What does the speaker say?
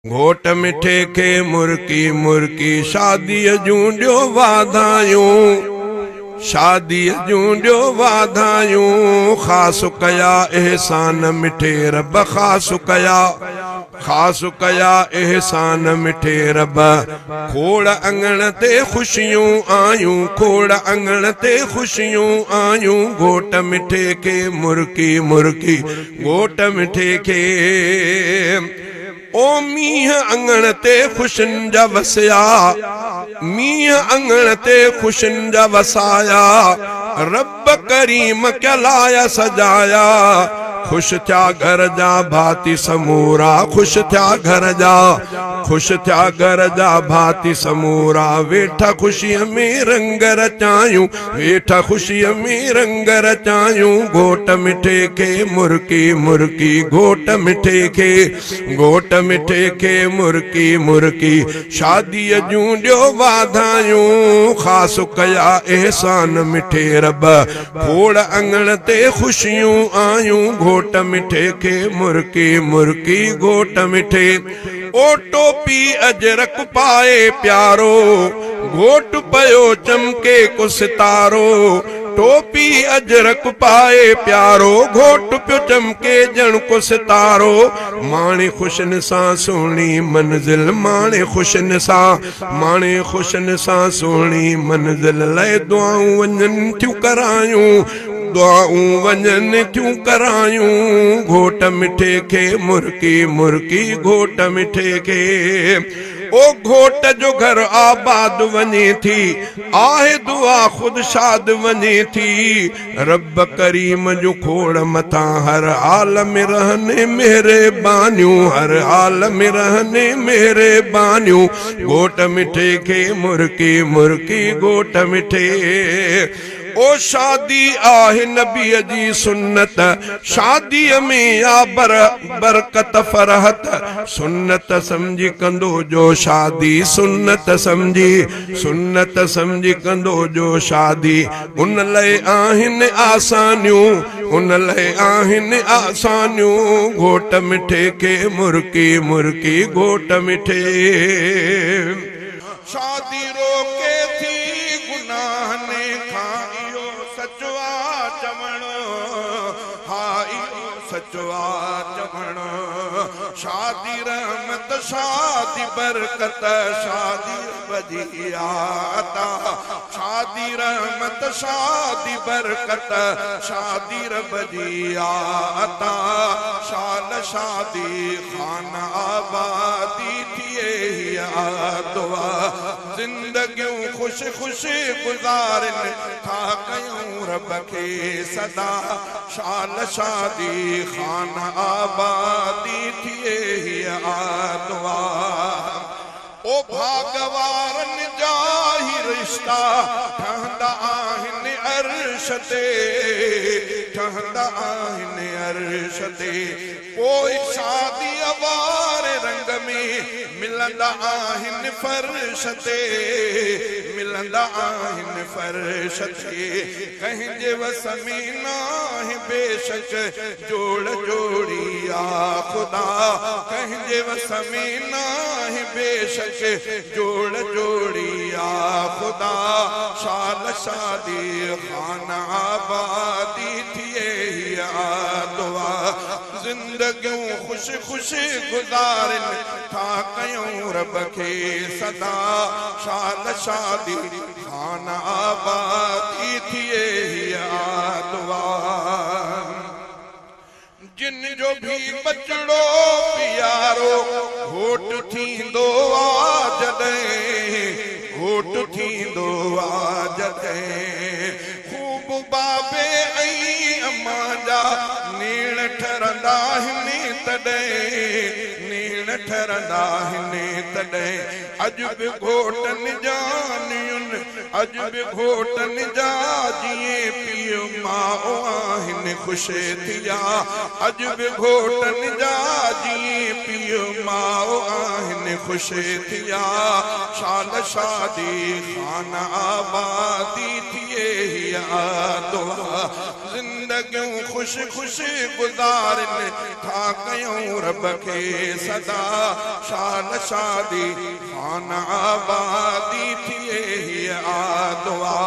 घोट मिठे के मुर्की मुर्की शादी जूं ॾियो वाधायूं, शादी जूं ॾियो वाधायूं। ख़ासि कया एहसान मिठे रब, ख़ासि कया, ख़ासि कया एहसान मिठे रब। खोड़ अंगण ते ख़ुशियूं आयूं, खोड़ अंगण ते ख़ुशियूं आयूं। घोट मिठे के मुर्की मुर्की, घोट मिठे के। ओ मींह अंगण ते ख़ुशियुनि जा वसिया, मींह अंगण ते ख़ुशियुनि जा वसाया। रब करीम क्या लाया सजाया। खुश थिया घर जा भाती समूरा, खुश थिया घर जा, खुश थिया घर जा भाती समूरा। वेठा ख़ुशीअ में रंग रचायूं, वेठा ख़ुशीअ में रंग रचायूं। घोट मिठे के मुर्की मुर्की, घोट मिठे के, घोट मिठे के मुर्की मुर्की। शादीअ जूं ॾियो वाधायूं, ख़ासि कया एहसान मिठे रब। खोड़ अंगण ते ख़ुशियूं आयूं। घोट मिठे के मुर्की मुर्की, घोट मिठे। ओ टोपी अजरक पाए प्यारो, घोट पयो चमके को सितारो। टोपी अजरक पाए प्यारो, घोट पियो चमके जण को सितारो। माणे ख़ुशियुनि सां सुहिणी मंज़िल, माणे ख़ुशियुनि सां, माणे ख़ुशियुनि सां सुहिणी मंज़िल। लाइ दुआऊं वञनि थियूं करायूं, दुआऊं वञनि थियूं करायूं। घोट मिठे के मुर्की मुर्की, घोट मिठे के। ओ घोट जो घर आबाद वञे थी, आहे दुआ खुद शाद वञे थी। रब करीम जो खोड़ मथां हर हाल में रहने मेहरबानियूं, हर हाल में रहने मेहरबानियूं। घोट मिठे के मुर्की मुर्की, घोट मिठे। ओ शादी आहे नबीअ जी सुन्नत, शादीअ में आ बरकत फरहत। सुन्नत समझी कंदो जो शादी, सुन्नत समझी, सुन्नत समझी कंदो जो शादी। उन लाइ आहिनि आसानियूं, उन लाइ आहिनि आसानियूं। घोट मिठे के मुर्की मुर्की, घोट मिठे। शादी रोके थी गुनाहने खां, इहो सचवा चवण, हा इहो सचवा चवण। शादी रहमत, शादी बरकत, शादी बदियाता। शादी रहमत, शादी बरकत, शादी बदियाता। शाल शादी खान आबादी थिए हिया दुआ। जिंदगियूं खुश खुश गुज़ारनि था कयूं रब खे सदा। शाल शादी खान आबादी थिए हिया दुआ। ओ भागवारनि जा ही रिश्ता ठहंदा आहिनि अर्श ते, ठहंदा आहिनि अर्श ते। पोइ शादी वारे रंग में मिलंदा आहिनि फर्श ते, मिलंदा आहिनि फर्श ते। कंहिंजे वस में नाहे बेशक जोड़ जोड़िया खुदा, कंहिंजे वस में नाहे बेशक जोड़ जोड़िया खुदा। शाल शादी खान आबादी थिए हिया दुआ। जिंदगियूं खुश खुश गुज़ारनि था कयूं रब खे सदा। शाल शादी खान आबादी थिए हिया दुआ। जिन जो भी बचड़ो प्यारो घोट थींदो आ जॾहिं, घोट थींदो आ जॾहिं। खूब बाबे ऐं अम्मा जा नीण ठरंदा आहिनि तॾहिं, नीण ठरंदा आहिनि तॾहिं। अॼु बि घोटनि जा नियुनि, अॼु बि घोटनि जा जीअं पीउ माउ आहिनि ख़ुशि थिया। अॼु बि घोटनि जा जीअं पीउ माउ आहिनि ख़ुशि थिया। शाल शादी खान आबादी थिए हिया दुआ। जिंदगी लॻियूं ख़ुशि ख़ुशि गुज़ारनि था कयूं रब खे सदा शान शादी खान आबादी थिए हीअ आ दुआ